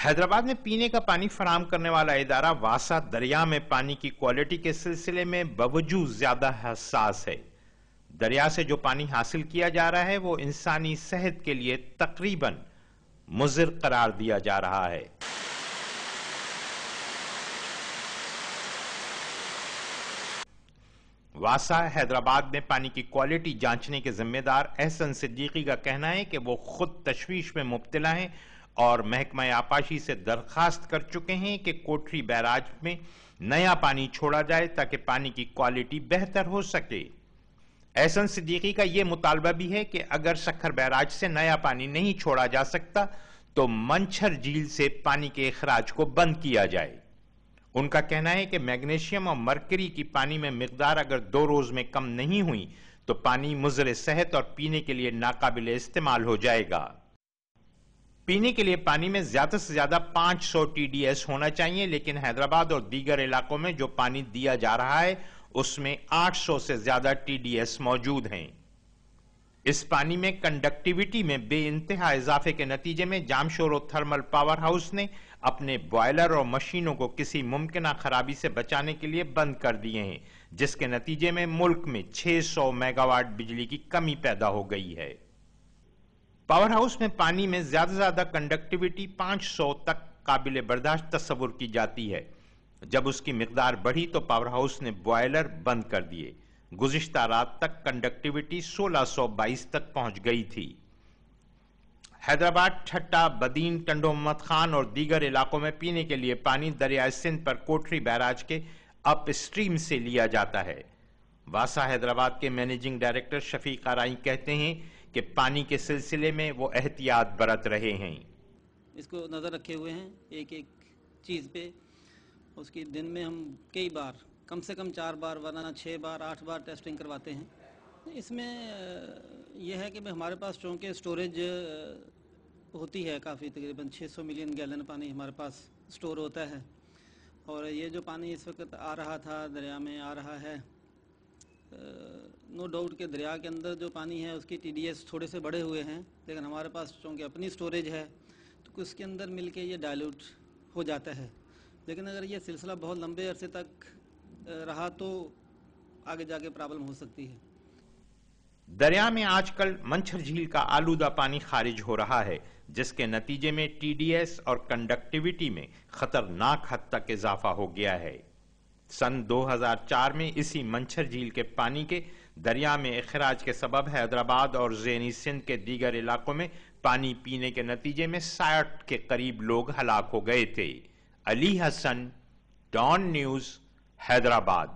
حیدرآباد میں پینے کا پانی فراہم کرنے والا ادارہ واسا دریا میں پانی کی کوالٹی کے سلسلے میں باوجود زیادہ حساس ہے۔ دریا سے جو پانی حاصل کیا جا رہا ہے وہ انسانی صحت کے لیے تقریباً مضر قرار دیا جا رہا ہے۔ واسا حیدرآباد میں پانی کی کوالٹی جانچنے کے ذمہ دار احسن صدیقی کا کہنا ہے کہ وہ خود تشویش میں مبتلا ہیں اور محکمہ آبپاشی سے درخواست کر چکے ہیں کہ کوٹری بیراج میں نیا پانی چھوڑا جائے تاکہ پانی کی کوالٹی بہتر ہو سکے۔ احسن صدیقی کا یہ مطالبہ بھی ہے کہ اگر سکھر بیراج سے نیا پانی نہیں چھوڑا جا سکتا تو منچھر جھیل سے پانی کے اخراج کو بند کیا جائے۔ ان کا کہنا ہے کہ میگنیشیم اور مرکری کی پانی میں مقدار اگر 2 روز میں کم نہیں ہوئی تو پانی مضر صحت اور پینے کے لیے ناقابل استعمال ہو جائے گا۔ پینے کے لیے پانی میں زیادہ سے زیادہ 500 TDS ہونا چاہیے، لیکن حیدرآباد اور دیگر علاقوں میں جو پانی دیا جا رہا ہے اس میں 800 سے زیادہ TDS موجود ہیں۔ اس پانی میں کنڈکٹیوٹی میں بے انتہا اضافے کے نتیجے میں جامشورو تھرمل پاور ہاؤس نے اپنے بوائلر اور مشینوں کو کسی ممکنہ خرابی سے بچانے کے لیے بند کر دیے ہیں، جس کے نتیجے میں ملک میں 600 میگا واٹ بجلی کی کمی پیدا ہو گئی ہے۔ پاور ہاؤس میں پانی میں زیادہ سے زیادہ کنڈکٹیوٹی 500 تک قابل برداشت تصور کی جاتی ہے۔ جب اس کی مقدار بڑھی تو پاور ہاؤس نے بوائلر بند کر دیے۔ گزشتہ رات تک کنڈکٹیوٹی 1622 تک پہنچ گئی تھی۔ حیدرآباد، ٹھٹا، بدین، ٹنڈو محمد خان اور دیگر علاقوں میں پینے کے لیے پانی دریائے سندھ پر کوٹری بیراج کے اپ اسٹریم سے لیا جاتا ہے۔ واسا حیدرآباد کے مینیجنگ ڈائریکٹر شفیق آرائی کہتے ہیں کہ پانی کے سلسلے میں وہ احتیاط برت رہے ہیں۔ اس کو نظر رکھے ہوئے ہیں ایک چیز پہ، اس کی دن میں ہم کئی بار، کم سے کم 4 بار ورنہ 6 بار 8 بار ٹیسٹنگ کرواتے ہیں۔ اس میں یہ ہے کہ ہمارے پاس چونکہ سٹوریج ہوتی ہے کافی، تقریباً 600 ملین گیلن پانی ہمارے پاس سٹور ہوتا ہے، اور یہ جو پانی اس وقت آ رہا تھا دریا میں آ رہا ہے، نو ڈاؤٹ کہ دریا کے اندر جو پانی ہے اس کی TDS تھوڑے سے بڑھے ہوئے ہیں، لیکن ہمارے پاس چونکہ اپنی سٹوریج ہے تو اس کے اندر مل کے یہ ڈائلیوٹ ہو جاتا ہے۔ لیکن اگر یہ سلسلہ بہت لمبے عرصے تک رہا تو آگے جا کے پرابلم ہو سکتی ہے۔ دریا میں آج کل منچھر جھیل کا آلودہ پانی خارج ہو رہا ہے، جس کے نتیجے میں TDS اور کنڈکٹیوٹی میں خطرناک حد تک اضافہ ہو گیا ہے۔ سن 2004 میں اسی منچھر جھیل کے پانی کے دریا میں اخراج کے سبب حیدرآباد اور ذیلی سندھ کے دیگر علاقوں میں پانی پینے کے نتیجے میں 60 کے قریب لوگ ہلاک ہو گئے تھے۔ علی حسن، ڈان نیوز، حیدرآباد۔